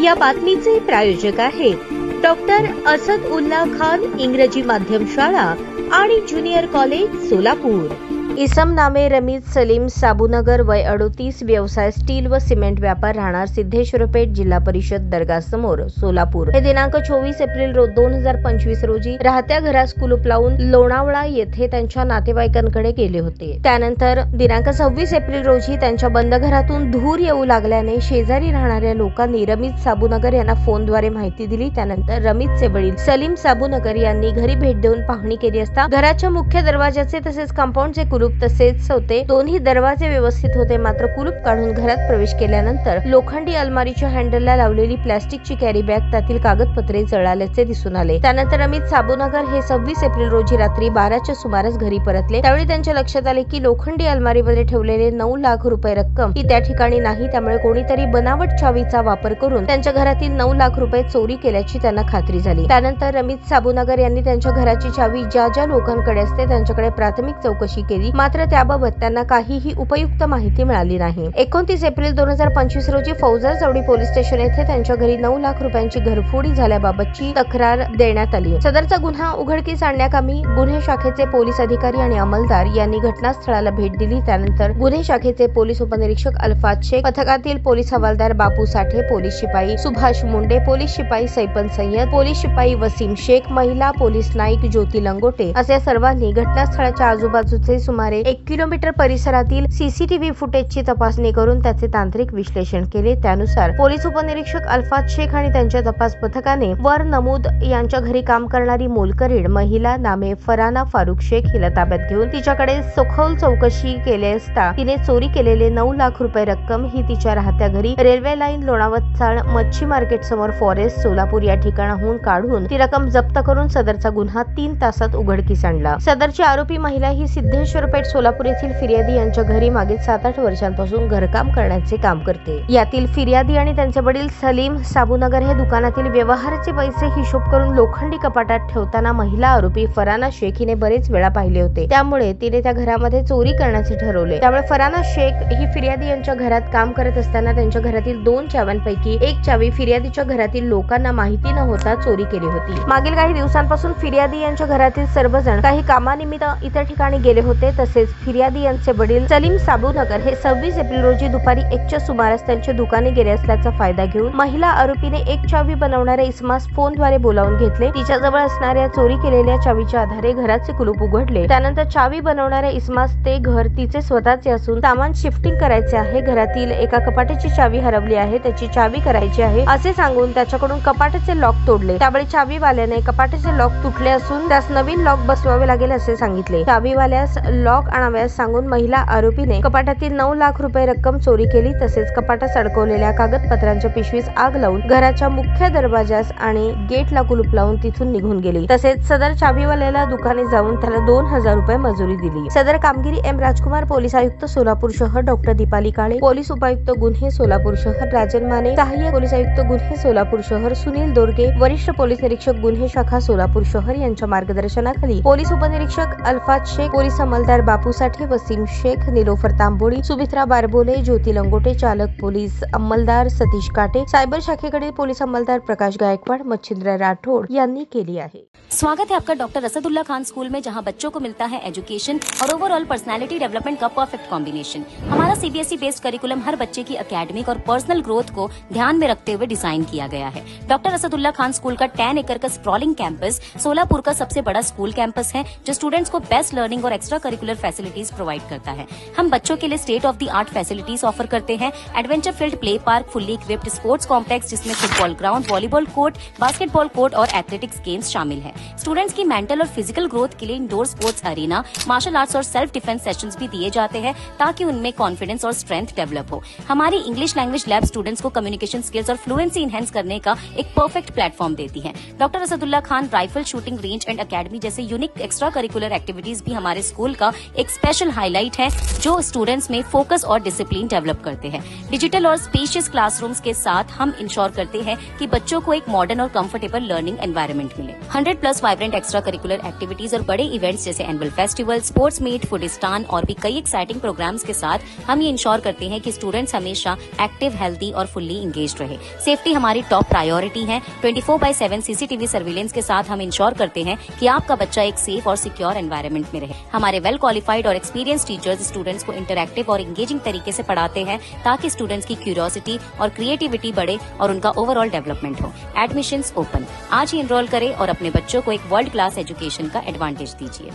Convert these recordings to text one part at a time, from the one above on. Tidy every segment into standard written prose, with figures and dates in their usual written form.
या बातमीचे प्रायोजक आहेत डॉक्टर असद उल्ला खान इंग्रजी माध्यम शाळा आणि ज्युनियर कॉलेज सोलापूर। इसम नामे रमीज सलीम साबूनगर, वय 38, व्यवसाय स्टील व सिमेंट व्यापार, राहणार सिद्धेश्वर पेठ, जिल्हा परिषद दर्गा समोर सोलापूर। हे दिनांक 24 एप्रिल 2025 रोजी राहत्या घरास कुलूप लावून लोणावळा येथे त्यांच्या नातेवाईकांकडे गेले होते। त्यानंतर दिनांक 26 एप्रिल रोजी त्यांच्या बंद घरातून धूर येऊ लागल्याने शेजारी राहणाऱ्या लोकांनी रमीज साबूनगर यांना फोनद्वारे माहिती दिली। त्यानंतर रमीजचे वडील सलीम साबूनगर यांनी घरी भेट देऊन पाहणी केली असता घराच्या मुख्य दरवाजाचे तसेच कंपाऊंडचे कुलूप तसेच होते। दोन्ही दरवाजे व्यवस्थित होते, मात्र कुलूप काढून घरात प्रवेश केल्यानंतर लोखंडी अलमारीच्या हँडलला लावलेली प्लास्टिकची कॅरी बॅग, त्यातील कागदपत्रे जळाल्याचे दिसून आले। त्यानंतर रमीज साबूनगर हे 26 एप्रिल रोजी रात्री 12च्या सुमारास घरी परतले। त्यावेळी त्यांच्या लक्षात आले की लोखंडी अलमारीमध्ये ठेवलेले 9 लाख रुपये रक्कम ही त्या ठिकाणी नाही। त्यामुळे कोणीतरी बनावट चावीचा वापर करून त्यांच्या घरातील 9 लाख रुपये चोरी केल्याची त्यांना खात्री झाली। त्यानंतर रमीज साबूनगर यांनी त्यांच्या घराची चावी ज्या लोकांकडे असते त्यांच्याकडे प्राथमिक चौकशी केली, मात्र त्याबाबत त्यांना काहीही उपयुक्त माहिती मिळाली नाही। 29 एप्रिल 2025 रोजी फौजदार चौडी पोलीस स्टेशन येथे त्यांच्या घरी 9 लाख रुपयांची घरफोडी झाल्याबाबतची तक्रार देण्यात आली। सदरचा गुन्हा उघडकीस आणण्याकामी गुन्हे शाखेचे पोलीस अधिकारी आणि अंमलदार यांनी घटनास्थळाला भेट दिली। त्यानंतर गुन्हे शाखेचे पोलीस उपनिरीक्षक अल्फाज शेख, पथकातील पोलीस हवालदार बापू साठे, पोलीस शिपाई सुभाष मुंडे, पोलीस शिपाई सैपन सय्यद, पोलीस शिपाई वसीम शेख, महिला पोलीस नाईक ज्योती लंगोटे असे सर्वांनी घटनास्थळाच्या आजूबाजूचे सुमारे 1 किलोमीटर परिसरातील सीसीटीव्ही फुटेजची तपासणी करून त्याचे तांत्रिक विश्लेषण केले। त्यानुसार पोलीस उपनिरीक्षक अल्फाज शेख आणि त्यांच्या तपास पथकाने वर नमूद यांच्या घरी काम करणारी मोलकरीण महिला नामे फराना फारुख शेख हिला ताब्यात घेऊन तिच्याकडे सखोल चौकशी केली असता तिने चोरी केलेले 9 लाख रुपये रक्कम ही तिच्या राहत्या घरी रेल्वे लाईन लोणावळा मच्छी मार्केट समोर फॉरेस्ट सोलापूर या ठिकाणाहून काढून ती रक्कम जप्त करून सदरचा गुन्हा 3 तासात उघडकीस आणला। सदरची आरोपी महिला ही सिद्धेश्वर पेठ सोलापूर येथील फिर्यादी यांच्या घरी मागील 7-8 वर्षांपासून घरकाम करण्याचे काम करते। यातील फिर्यादी आणि त्यांचे वडील सलीम साबूनगर हे दुकानातील व्यवहाराचे पैसे हिशोब करून लोखंडी कपाटात ठेवताना महिला आरोपी फराना शेख हिने बरेच वेळा पाहिले होते। त्यामुळे तिने त्या घरामध्ये चोरी करण्याचे ठरवले। त्यामुळे फराना शेख ही फिर्यादी यांच्या घरात काम करत असताना त्यांच्या घरातील 2 चाव्यांपैकी एक चावी फिर्यादीच्या घरातील लोकांना माहिती न होता चोरी केली होती। मागील काही दिवसांपासून फिर्यादी यांच्या घरातील सर्वजण काही कामानिमित्त इतर ठिकाणी गेले होते। तसेच फिर्यादी यांचे वडील सलीम साबूनगर हे 26 एप्रिल रोजी दुपारी 1च्या सुमारास त्यांच्या दुकानी गेले असल्याचा फायदा घेऊन महिला आरोपीने एक चावी बनवणाऱ्या इसमास फोनद्वारे बोलावून घेतले। तिच्याजवळ असणाऱ्या चोरी केलेल्या चावीच्या आधारे घराचे कुलूप उघडले। त्यानंतर चावी बनवणाऱ्या इसमास ते घर तिचे स्वतःचे असून सामान शिफ्टिंग करायचे आहे, घरातील एका कपाटाची चावी हरवली आहे, त्याची चावी करायची आहे असे सांगून त्याच्याकडून कपाटाचे लॉक तोडले। त्यावेळी चावीवाल्याने कपाटाचे लॉक तुटले असून त्यास नवीन लॉक बसवावे लागेल असे सांगितले। चावीवाल्यास लॉक आणाव्यास सांगून महिला आरोपीने कपाटातील 9 लाख रुपये रक्कम चोरी केली। तसेच कपाटात अडकवलेल्या कागदपत्रांच्या पिशवीस आग लावून घराच्या मुख्य दरवाजास आणि गेटला कुलूप लावून तिथून निघून गेली। तसेच सदर चावीवाल्याला दुकाने जाऊन त्याला 2000 रुपये मजुरी दिली। सदर कामगिरी एम राजकुमार, पोलीस आयुक्त सोलापूर शहर, डॉक्टर दीपाली काळे, पोलीस उपायुक्त गुन्हे सोलापूर शहर, राजन माने, सहाय्यक पोलीस आयुक्त गुन्हे सोलापूर शहर, सुनील दोरगे, वरिष्ठ पोलीस निरीक्षक गुन्हे शाखा सोलापूर शहर यांच्या मार्गदर्शनाखाली पोलीस उपनिरीक्षक अल्फाज शेख, पोलीस अंमलदार बापू साठे, वसीम शेख, निलोफर तांबोळी, सुमित्रा बारबोले, ज्योती लंगोटे, चालक पोलीस अंमलदार सतीश काटे, सायबर शाखेकडील पोलीस अंमलदार प्रकाश गायकवाड, मच्छिंद्र राठौड़ यांनी केली आहे। स्वागत है आपका डॉक्टर असदुल्ला खान स्कूल में, जहां बच्चों को मिलता है एजुकेशन और ओवरऑल पर्सनालिटी डेवलपमेंट का परफेक्ट कॉम्बिनेशन। हमारा सीबीएसई बेस्ड करिकुलम हर बच्चे की एकेडमिक और पर्सनल ग्रोथ को ध्यान में रखते हुए डिजाइन किया गया है। डॉक्टर असदुल्ला खान स्कूल का 10 एकड़ का स्प्रॉलिंग कैंपस सोलापुर का सबसे बड़ा स्कूल कैंपस है, जो स्टूडेंट्स को बेस्ट लर्निंग और एक्स्ट्रा करिकुलर फैसिलिटीज प्रोवाइड करता है। हम बच्चों के लिए state of the art facilities offer करते हैं। Adventure field play park, fully equipped sports complex जिसमें football ground, volleyball court, basketball court और एथलेटिक्स गेम्स शामिल है। स्टूडेंट्स की मेंटल और फिजिकल ग्रोथ के लिए indoor sports arena, martial arts और सेल्फ डिफेंस सेशंस भी दिए जाते हैं ताकि उनमें कॉन्फिडेंस और स्ट्रेंथ डेवलप हो। हमारी इंग्लिश लैंग्वेज लैब स्टूडेंट्स को कम्युनिकेशन स्किल्स और फ्लुएंसी इनहेंस करने का एक परफेक्ट प्लेटफॉर्म देती है। Doctor Asadullah Khan rifle shooting range end academy जैसे यूनिक एक्स्ट्रा करिकुलर एक्टिविटीज भी हमारे स्कूल का का एक स्पेशल हाईलाइट है जो स्टूडेंट्स में फोकस और डिसिप्लिन डेवलप करते हैं। डिजिटल और स्पेशियस क्लासरूम्स के साथ हम इंश्योर करते हैं कि बच्चों को एक मॉडर्न और कंफर्टेबल लर्निंग एनवायरनमेंट मिले। 100+ वाइब्रेंट एक्स्ट्रा करिकुलर एक्टिविटीज और बड़े इवेंट्स जैसे एनुअल फेस्टिवल, स्पोर्ट्स मीट, फूडिस्तान और भी कई एक्साइटिंग प्रोग्राम्स के साथ हम ये इंश्योर करते हैं कि स्टूडेंट्स हमेशा एक्टिव, हेल्दी और फुल्ली इंगेज्ड रहे। सेफ्टी हमारी टॉप प्रायोरिटी है। 24/7 सीसीटीवी सर्विलेंस के साथ हम इंश्योर करते हैं कि आपका बच्चा एक सेफ और सिक्योर एनवायरनमेंट में रहे। हमारे वेल क्वालिफाइड और एक्सपीरियंस टीचर्स स्टूडेंट्स को इंटरैक्टिव और इंगेजिंग तरीके से पढ़ाते हैं ताकि स्टूडेंट्स की क्यूरियोसिटी और क्रिएटिविटी बढ़े और उनका ओवरऑल डेवलपमेंट हो। Admissions open. आज ही एनरोल करें और अपने बच्चों को एक वर्ल्ड क्लास एजुकेशन का एडवांटेज दीजिए।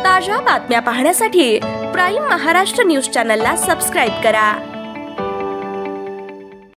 ताज्या बातम्या पाहण्यासाठी प्राईम महाराष्ट्र न्यूज चॅनलला सबस्क्राईब करा।